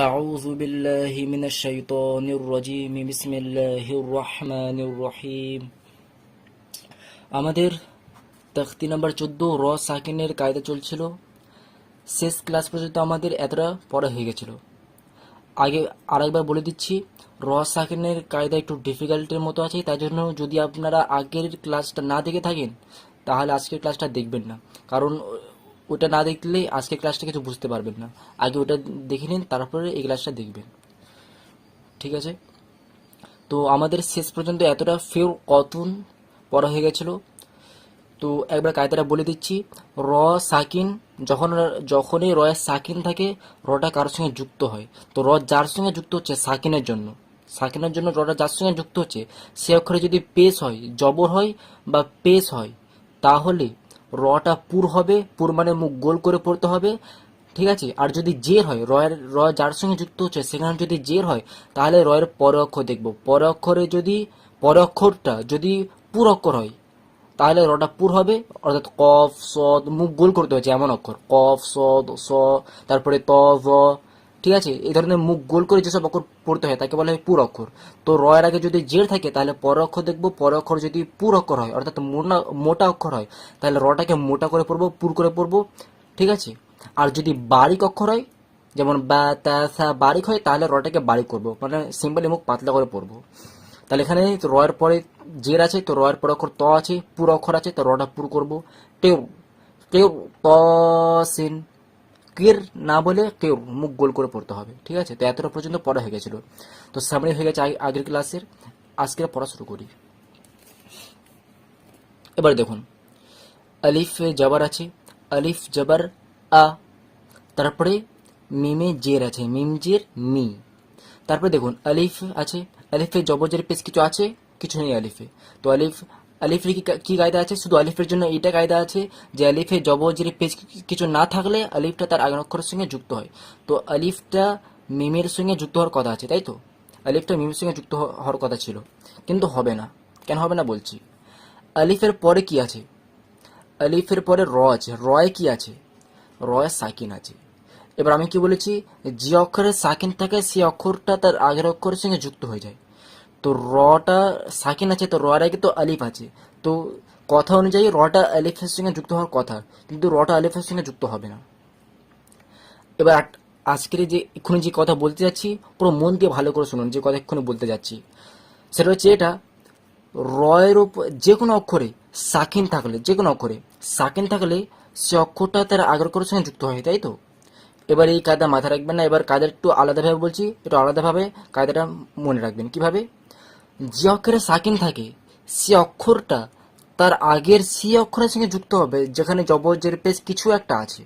أعوذ بالله من الشيطان الرجيم بسم الله الرحمن الرحيم আমাদের তখতি নাম্বার 14 র সাকিনের কায়দা চলছিল। শেষ ক্লাস পর্যন্ত আমাদের এতটা পড়া হয়ে গেছিল। আগে আরেকবার বলে দিচ্ছি, র সাকিনের কায়দা একটু ডিফিকাল্টের মতো আছে, তাই জন্য যদি আপনারা আগের ক্লাসটা না দেখে থাকেন তাহলে আজকের ক্লাসটা দেখবেন না, কারণ ওটা না দেখলে আজকের ক্লাসটা কিছু বুঝতে পারবেন না। আগে ওটা দেখে নিন, তারপরে এই ক্লাসটা দেখবেন, ঠিক আছে? তো আমাদের শেষ পর্যন্ত এতটা ফের কতুন পড়া হয়ে গেছিল। তো একবার কায়দাটা বলে দিচ্ছি। র সাকিন যখনই রয়ের সাকিন থাকে, রটা কারোর সঙ্গে যুক্ত হয়। তো র যার সঙ্গে যুক্ত হচ্ছে সাকিনের জন্য রটা যার সঙ্গে যুক্ত হচ্ছে, সে অক্ষরে যদি পেশ হয়, জবর হয় বা পেশ হয়, তাহলে রটা পুর হবে। পুর মানে মুখ গোল করে পড়তে হবে, ঠিক আছে? আর যদি জের হয়, র যার সঙ্গে যুক্ত হচ্ছে সেখানে যদি জের হয়, তাহলে রয়ের পরে অক্ষর দেখব। পরে অক্ষরটা যদি পুর অক্ষর হয় তাহলে রটা পুর হবে, অর্থাৎ কফ সদ, মুখ গোল করতে হচ্ছে এমন অক্ষর, কফ সদ স, তারপরে ত ভ, ঠিক আছে? এই ধরনের মুখ গোল করে যেসব অক্ষর পড়তে হয় তাকে বলা হয় পুর অক্ষর। তো র এর আগে যদি জের থাকে তাহলে পর অক্ষর দেখবো। পর অক্ষর যদি পুর অক্ষর হয়, অর্থাৎ মোটা অক্ষর হয়, তাহলে রটাকে মোটা করে পড়বো, পুর করে পড়বো, ঠিক আছে? আর যদি বারিক অক্ষর হয়, যেমন বা তা সা বারিক হয়, তাহলে রটাকে বারিক করবো, মানে সিম্পলি মুখ পাতলা করে পড়বো। তাহলে এখানে রয়ের পরে জের আছে, তো রয়ের পর অক্ষর ত আছে, পুর অক্ষর আছে, তো রটা পুর করবো। টেউ টেউ ত সিন, কের না বলে কেউ, মুখ গোল করে পড়তে হবে, ঠিক আছে? তো এতটা পর্যন্ত পড়া হয়ে গেছিল। তো সামনে হয়ে গেছে আগের ক্লাসের। আজকের পড়া শুরু করি। এবার দেখুন, আলিফ জবর আছে, আলিফ জবর আ, তারপরে মিমে জের আছে, মিম জের মি। তারপরে দেখুন আলিফ আছে, আলিফে জবজের পেশ কিছু আছে, কিছু নেই আলিফে। তো আলিফের কি কায়দা আছে? শুধু আলিফের জন্য এইটা কায়দা আছে যে আলিফে জবজের পেশ কিছু না থাকলে আলিফটা তার আগের অক্ষরের সঙ্গে যুক্ত হয়। তো আলিফটা মিমের সঙ্গে যুক্ত হওয়ার কথা আছে, তাই তো? আলিফটা মিমের সঙ্গে যুক্ত হওয়ার কথা ছিল, কিন্তু হবে না। কেন হবে না বলছি। আলিফের পরে কি আছে? আলিফের পরে র আছে। রয়ে কি আছে? রয়ে সাকিন আছে। এবার আমি কি বলেছি, যে অক্ষরে সাকিন থাকে সেই অক্ষরটা তার আগের অক্ষরের সঙ্গে যুক্ত হয়ে যায়। তো রটা সাকিন আছে, তো র আগে তো আলিফ আছে, তো কথা অনুযায়ী রটা আলিফের সঙ্গে যুক্ত হওয়ার কথা, কিন্তু রটা আলিফের সঙ্গে যুক্ত হবে না। এবার আজকের এক্ষুনি যে কথা বলতে যাচ্ছি, পুরো মন দিয়ে ভালো করে শুনুন। যে কথা এক্ষুনি বলতে যাচ্ছি সেটা হচ্ছে এটা, রয়ের উপর যে কোনো অক্ষরে সাকিন থাকলে, যে কোনো অক্ষরে সাকিন থাকলে সে অক্ষরটা তার আগের অক্ষরের সঙ্গে যুক্ত হয়, তাই তো? এবার এই কায়দা মাথায় রাখবেন না। এবার কায়দা একটু আলাদাভাবে বলছি, একটু আলাদাভাবে কায়দাটা মনে রাখবেন। কিভাবে? যে অক্ষরে সাকিন থাকে সে অক্ষরটা তার আগের সি অক্ষরের সঙ্গে যুক্ত হবে যেখানে জবর জের পেশ কিছু একটা আছে।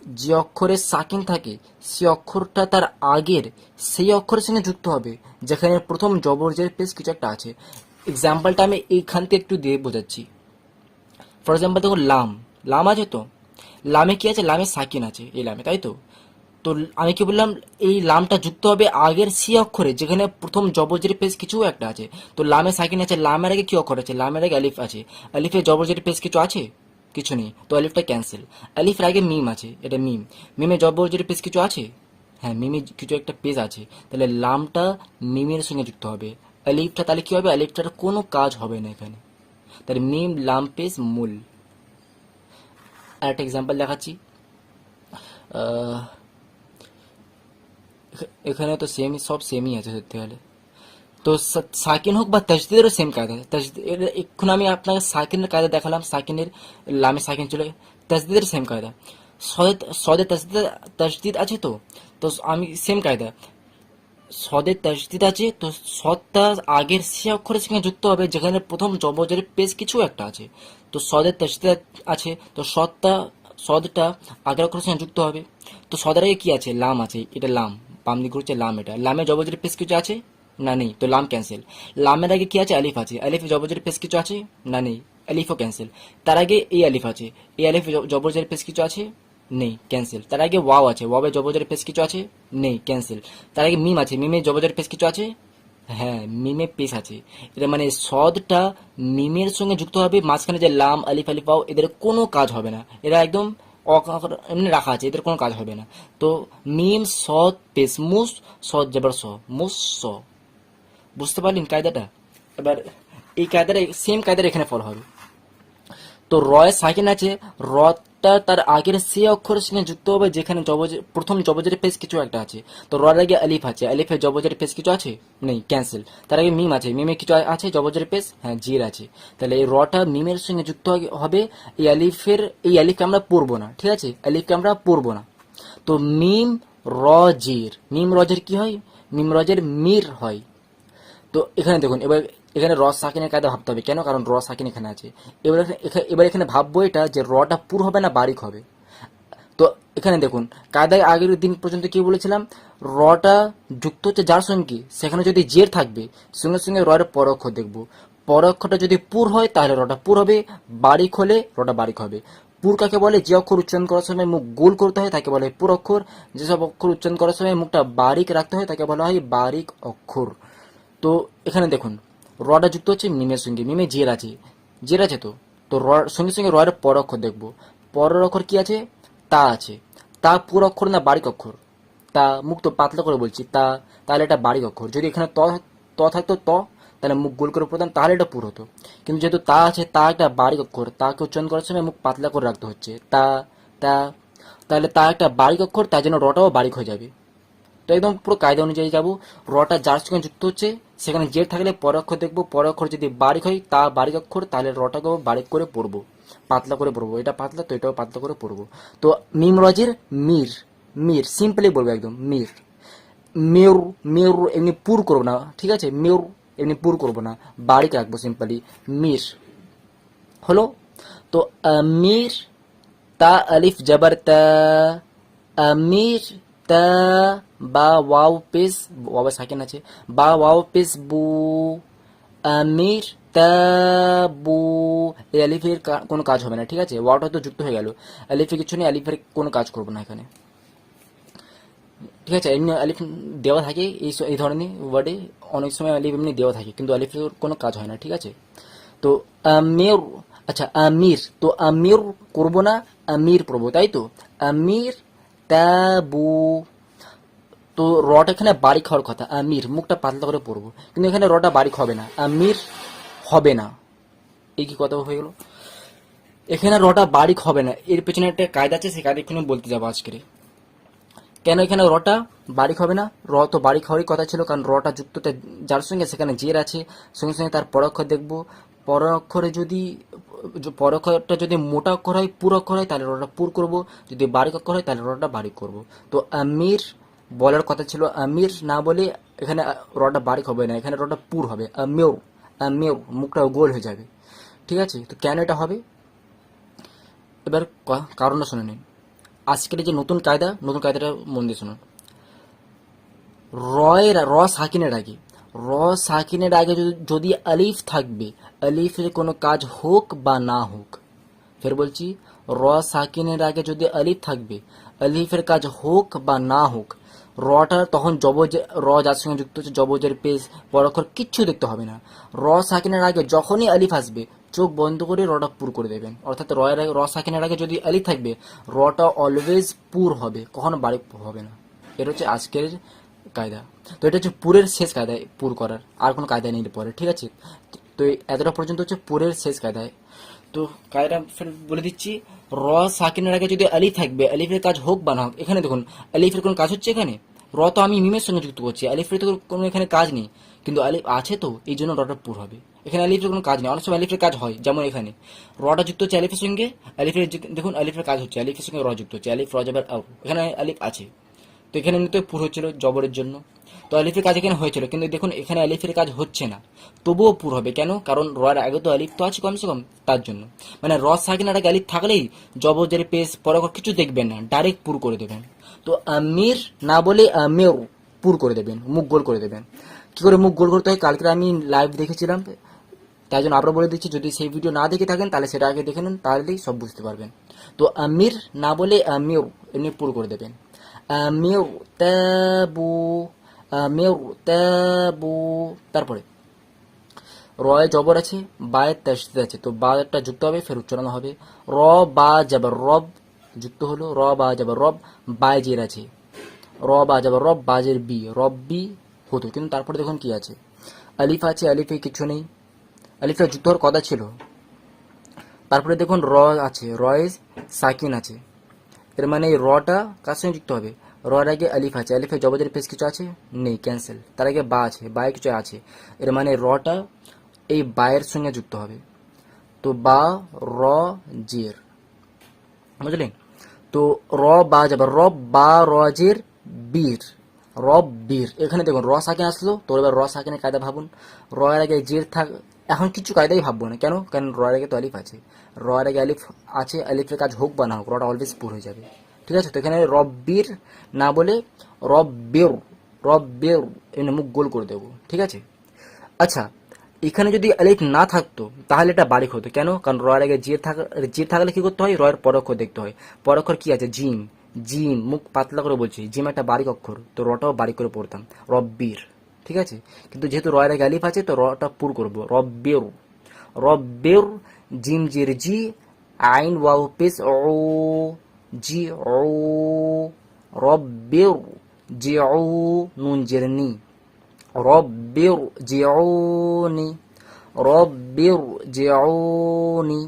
যে অক্ষরে সাকিন থাকে সে অক্ষরটা তার আগের সেই অক্ষরের সঙ্গে যুক্ত হবে যেখানে প্রথম জবর জের পেশ কিছু একটা আছে। এক্সাম্পলটা আমি এইখান থেকে একটু দিয়ে বোঝাচ্ছি। ফর এক্সাম্পল দেখো, লাম, লাম আছে তো, লামে কি আছে? লামে সাকিন আছে, এই লামে, তাই তো? তো আমি কি বললাম, এই লামটা যুক্ত হবে আগের সি অক্ষরে যেখানে প্রথম জবজের পেশ কিছু একটা আছে। তো লামে সাকিন আছে, লামের আগে কি অক্ষর আছে? লামের আগে আলিফ আছে। আলিফে জবজের পেশ কিছু আছে? কিছু নেই, তো আলিফটা ক্যান্সেল। আলিফের আগে মিম আছে, এটা মিম। মিমে জবজের পেশ কিছু আছে? হ্যাঁ, মিমে কিছু একটা পেজ আছে, তাহলে লামটা মিমের সঙ্গে যুক্ত হবে। আলিফটা তাহলে কি হবে? আলিফটার কোনো কাজ হবে না এখানে, তাহলে মিম লাম পেজ মূল। আর একটা এক্সাম্পল দেখাচ্ছি। এখানে তো সেমই, সব সেমই আছে ধরতে গেলে। তো সাকিন হোক বা তাজদিদেরও সেম কায়দা। এখন আমি আপনাকে সাকিনের কায়দা দেখালাম, সাকিনের লামে সাকিন চলে, তাজদিদের সেম কায়দা। সদে তাজদিদ আছে, তো তো আমি সেম কায়দা, সদে তাজদিদ আছে, তো সদটা আগের সে অক্ষরের সঙ্গে যুক্ত হবে যেখানে প্রথম জবজের পেশ কিছু একটা আছে। তো সদের তাজদিদ আছে, তো সদটা আগের অক্ষরের সঙ্গে যুক্ত হবে। তো সদের আগে কি আছে? লাম আছে, এটা লাম, বাম দিকে হচ্ছে লাম। এটা লামে জবজের পেশ কিছু আছে? না, নেই, তো লাম ক্যান্সেল। লামের আগে কি আছে? আলিফ আছে। আলিফে জবজের পেশ কিছু আছে? না, নেই, আলিফও ক্যান্সেল। তার আগে এই আলিফ আছে। এই আলিফে জবজের পেশ কিছু আছে? নেই, ক্যান্সেল। তার আগে ওয়াও আছে। ওয়াবে জবজের পেশ কিছু আছে? নেই, ক্যান্সেল। তার আগে মিম আছে। মিমে জবজের পেশ কিছু আছে? হ্যাঁ, মিমে পেশ আছে। এটা মানে সদটা মিমের সঙ্গে যুক্ত হবে, মাঝখানে যে লাম আলিফ আলিফ ওয়াও এদের কোনো কাজ হবে না, এরা একদম অকার এমনি রাখা আছে, এদের কোনো কাজ হবে না। তো মিম সদ পেশ মুস, সদ জবর স, মুস স। বুঝতে পারলেন কায়দাটা? এবার এই কায়দাটা সেম কায়দাটা এখানে ফলো হবে। তো রয় সাকিন আছে, রটা তার আগের সে অক্ষরের সঙ্গে যুক্ত হবে যেখানে প্রথম জবজের পেশ কিছু একটা আছে। তো রর আগে আলিফ আছে, আলিফের জবজের পেশ কিছু আছে নেই, ক্যান্সেল। তার আগে মিম আছে, মিমে কিছু আছে জবজের পেশ, হ্যাঁ জির আছে। তাহলে এই রটা মিমের সঙ্গে যুক্ত হবে, এই আলিফকে আমরা পড়বো না, ঠিক আছে, আলিফকে আমরা পড়বো না। তো মিম রজির, মিম রজের কি হয়? মিম রজের মির হয়। তো এখানে দেখুন, এবার এখানে র সাকিনের কায়দা ভাবতে হবে, কেন? কারণ র সাকিন এখানে আছে। এবার এখানে ভাববো এটা যে রটা পুর হবে না বারিক হবে। তো এখানে দেখুন, কায়দায় আগের দিন পর্যন্ত কি বলেছিলাম, রটা যুক্ত হচ্ছে যার সঙ্গে কি, সেখানে যদি জের থাকবে সঙ্গে সঙ্গে র এর পর অক্ষর দেখবো। পর অক্ষরটা যদি পুর হয় তাহলে রটা পুর হবে, বারিক হলে রটা বারিক হবে। পুর কাকে বলে? যে অক্ষর উচ্চারণ করার সময় মুখ গোল করতে হয় তাকে বলা হয় পুর অক্ষর। যেসব অক্ষর উচ্চারণ করার সময় মুখটা বারিক রাখতে হয় তাকে বলা হয় বারিক অক্ষর। তো এখানে দেখুন, রটা যুক্ত হচ্ছে মিমের সঙ্গে, মিমে জের আছে, জের আছে। তো তো র সঙ্গে সঙ্গে র এর পর অক্ষর দেখবো। পরের অক্ষর কি আছে? তা আছে। তা পুর অক্ষর না বারিক অক্ষর? তা, মুখ তো পাতলা করে বলছি, তা, তাহলে এটা বারিক অক্ষর। যদি এখানে ত থাকতো ত, তাহলে মুখ গোল করে পড়তাম, তাহলে এটা পুর হতো। কিন্তু যেহেতু তা আছে, তা একটা বারিক অক্ষর, তাকে উচ্চারণ করার সময় মুখ পাতলা করে রাখতে হচ্ছে, তা, তা, তাহলে তা একটা বারিক অক্ষর, তার জন্য রটাও বারিক হয়ে যাবে। তো একদম পুরো কায়দা অনুযায়ী যাবো। রটা যার সঙ্গে যুক্ত হচ্ছে সেখানে জের থাকলে পর অক্ষর দেখবো, পর অক্ষর যদি বারিক হয় তা বারিক অক্ষর, তাহলে রটাকেও বারিক করে পড়বো, পাতলা করে পড়বো। এটা পাতলা তো এটাও পাতলা করে পড়বো। তো মিম রজের মির, মির সিম্পলি বলবো একদম মির। মেয়র, মেয়র এমনি পুর করবো না, ঠিক আছে, মেয়র এমনি পুর করবো না, বারিক রাখবো সিম্পলি, মির হলো। তো আমির, তা আলিফ জবর তা, আমির, তা, বা ওয়াও পেস, ওয়াও সাকিন আছে, বা ওয়াও পেস বু, আমির তাবু। এই আলিফের কোনো কাজ হবে না, ঠিক আছে, ওয়াওটা তো যুক্ত হয়ে গেল, আলিফের কিছু নেই, আলিফের কোনো কাজ করবো না এখানে, ঠিক আছে। এমনি আলিফ দেওয়া থাকে এই ধরনের ওয়ার্ডে, অনেক সময় আলিফ এমনি দেওয়া থাকে, কিন্তু আলিফের কোনো কাজ হয় না, ঠিক আছে। তো আমির, আচ্ছা আমির, তো আমির করবো না, আমির পড়বো, তাই তো, আমির তাবু। তো রটা এখানে বারিক হওয়ার কথা, আমির মুখটা পাতলা করে পড়বো, কিন্তু এখানে রটা বারিক হবে না, আমির হবে না। এই কি কথা হয়ে গেল? এখানে রটা বারিক হবে না, এর পেছনে একটা কায়দা আছে, সেই কায়দা এখানে বলতে যাবো আজকে। কেন এখানে রটা বারিক হবে না? র তো বারিক হওয়ারই কথা ছিল, কারণ রটা যুক্ত যার সঙ্গে সেখানে জের আছে, সঙ্গে সঙ্গে তার পর অক্ষর দেখবো। পর অক্ষরে যদি পর অক্ষরটা যদি মোটা অক্ষর হয়, পুর অক্ষর হয়, তাহলে রটা পুর করব, যদি বারিক অক্ষর হয় তাহলে রটা বারিক করব। তো আমির বলার কথা ছিল, আমির না বলে এখানে রটা বারিক হবে না, এখানে রটা পুর হবে, আমিও, আমিও মুখটা গোল হয়ে যাবে, ঠিক আছে। তো কেন এটা হবে, এবার কারণটা শুনে নিন। আজকের যে নতুন কায়দা, নতুন কায়দাটা মন দিয়ে শুনুন। র সাকিনের আগে, র সাকিনের আগে যদি আলিফ থাকবে, আলিফের কোনো কাজ হোক বা না হোক, ফের বলছি, র সাকিনের আগে যদি আলিফ থাকবে, আলিফের কাজ হোক বা না হোক, রটা তখন র যার সঙ্গে যুক্ত হচ্ছে জবজের পেজ পর অক্ষর কিচ্ছু দেখতে হবে না। র সাকিনের আগে যখনই আলিফ আসবে চোখ বন্ধ করে রটা পুর করে দেবেন, অর্থাৎ র সাকিনের আগে যদি আলিফ থাকবে রটা অলওয়েজ পুর হবে, কখনো বারিক হবে না। এটা হচ্ছে আজকের কায়দা। তো এটা হচ্ছে পুরের শেষ কায়দায় পুর করার, আর কোনো কায়দা নেই পরে, ঠিক আছে। তো এতটা পর্যন্ত হচ্ছে পুরের শেষ কায়দায়। তো কায়দা ফের বলে দিচ্ছি, র সাকিনের আগে যদি আলিফ থাকবে, আলিফের কাজ হোক বা না হোক, এখানে দেখুন আলিফের কোনো কাজ হচ্ছে এখানে, র তো আমি মিমের সঙ্গে যুক্ত করছি, আলিফের তো কোনো এখানে কাজ নেই, কিন্তু আলিফ আছে, তো এই জন্য রটা পুর হবে। এখানে আলিফের কোনো কাজ নেই, অনেক সময় আলিফের কাজ হয়, যেমন এখানে রটা যুক্ত হচ্ছে আলিফের সঙ্গে, আলিফের দেখুন আলিফের কাজ হচ্ছে, আলিফের সঙ্গে র যুক্ত হচ্ছে, আলিফ র জবর আও, এখানে আলিফ আছে, তো এখানে এমনিতে পুর হচ্ছিল জবরের জন্য, তো আলিফের কাজ এখানে হয়েছিল, কিন্তু দেখুন এখানে আলিফের কাজ হচ্ছে না, তবুও পুর হবে, কেন? কারণ রয়ের আগে তো আলিফ তো আছে কমসে কম, তার জন্য। মানে র সাকিনার আগে আলিফ থাকলেই জবরের পেশ পরকর কিছু দেখবেন না, ডাইরেক্ট পুর করে দেবেন। তো আমির না বলে আমির পুর করে দেবেন, মুখ গোল করে দেবেন। কি করে মুখ গোল করতে হয় কালকে আমি লাইভ দেখেছিলাম, তাই জন্য আবার বলে দিচ্ছি, যদি সেই ভিডিও না দেখে থাকেন তাহলে সেটা আগে দেখে নেন, তাহলেই সব বুঝতে পারবেন। তো আমির না বলে আমির এমনি পুর করে দেবেন, আমির তাবু, আমির তাবু। তারপরে রয়ে জবর আছে, বায়ের তাসদিদ আছে, তো বাটা যুক্ত হবে, ফের উচ্চারণ হবে, র বা জবর রব, যুক্ত হলো র বা যাবার রব, বায় জের আছে, র বা যাবার রব, বাজের বি, রব্বি হতো, কিন্তু তারপরে দেখুন কি আছে, আলিফ আছে, আলিফে কিছু নেই, আলিফে যুক্ত হওয়ার কথা ছিল। তারপরে দেখুন র আছে, রয়ে সাকিন আছে, এর মানে এই রটা কার সঙ্গে যুক্ত হবে, রর আগে আলিফ আছে, আলিফে জবরের পেশ কিছু আছে নেই, ক্যান্সেল, তার আগে বা আছে, বায়ে কিছু আছে, এর মানে রটা এই বায়ের সঙ্গে যুক্ত হবে, তো বা র জের, বুঝলেন? তো র বা যাবে রব বা রজের বীর, রব বীর, এখানে দেখুন র সাকিন আসলো, তো এবার র সাকিনের কায়দা ভাবুন, র এর আগে জের থাক, এখন কিছু কায়দাই ভাববো না, কেন, কারণ র এর আগে তো আলিফ আছে, র এর আগে আলিফ আছে, আলিফের কাজ হোক বা না হোক, রটা অলওয়েজ পুর হয়ে যাবে, ঠিক আছে? তো এখানে রব্বির না বলে রব্বের, রব্বের এমনি মুখ গোল করে দেবো, ঠিক আছে? আচ্ছা, এখানে যদি আলিফ না থাকতো তাহলে এটা বারিক হতো, কেন, কারণ র এর আগে জির থাকলে কি করতে হয়, র এর পরঅক্ষর দেখতে হয়, পরঅক্ষর কি আছে, জিম, জিম, মুখ পাতলা করে বলছি, জিম একটা বারিক অক্ষর, তো রটাও বারিক করে পড়তাম, রব্বির, ঠিক আছে? কিন্তু যেহেতু র এর আগে আলিফ আছে, তো রটা পুর করবো, রব্বের, রব্বের, জিম জির জি, আইন ওয়াও পেস ও, জি ও, রব্বের, জি ও, নুন জের নি, রব্বির জিউনি, রব্বির জিউনি,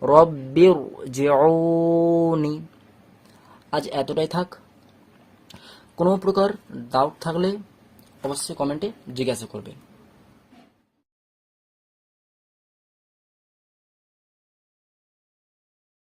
রব্বির জিউনি। আজ এতটাই থাক, কোনো প্রকার ডাউট থাকলে অবশ্যই কমেন্টে জিজ্ঞাসা করবেন।